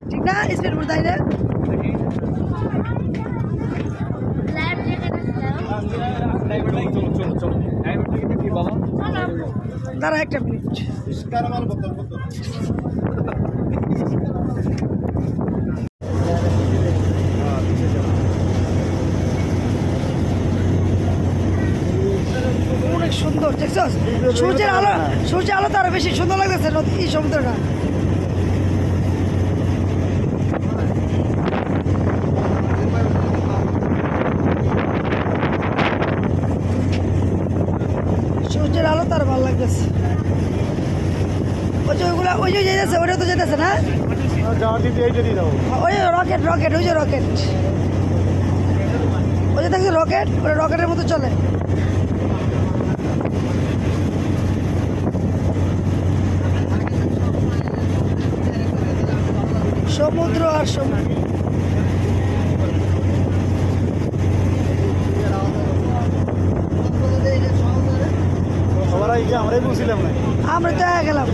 ঠিক না স্পিডবোট তাই না দাঁড়া একটা মিনিট অনেক সুন্দর দেখছো সূর্যের আলো তো আরো বেশি সুন্দর লাগতেছে এই সমুদ্রটা সূর্যের আলো তার ভালো লাগতেছে ওই যে যেতেছে ওটা তো যেতেছে না ওই রকেট ওই যে রকেট ওই যে দেখছো রকেট ওটা রকেটের মতো চলে সমুদ্র আর সমুদ্র আমরা তো গেলাম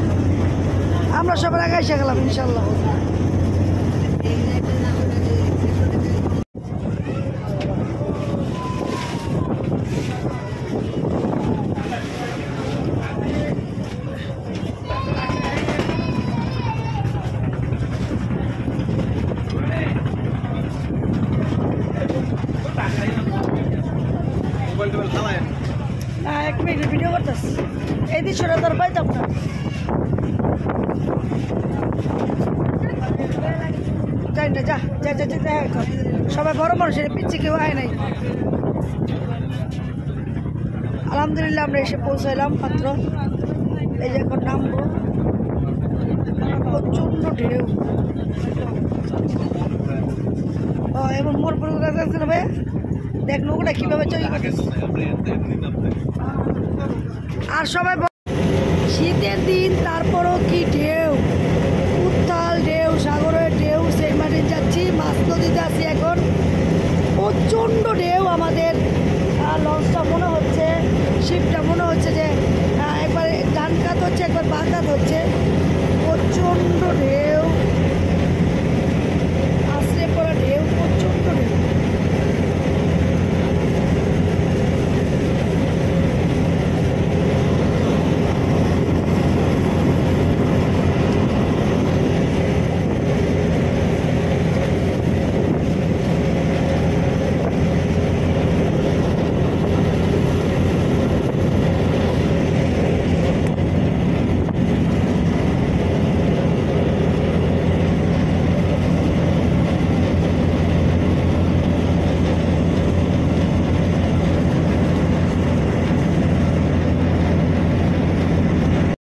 আমরা সবার আগে এসে গেলাম ইনশাল্লাহ না এক মিনিট ভিডিও করতেছি এই দৃশ্যটা তোর পাইতাম না যাই না যা যা যা দেখা সবাই বড় মানুষের পিছিয়ে কেউ আয় নাই আলহামদুলিল্লাহ আমরা এসে পৌঁছাইলাম মাত্র এই যে এখন নামবো প্রচন্ড ঢেউ এবং মোর পরে ভাই দেখ নৌকোটা কিভাবে চলে আর সবাই শীতের দিন তারপরও কি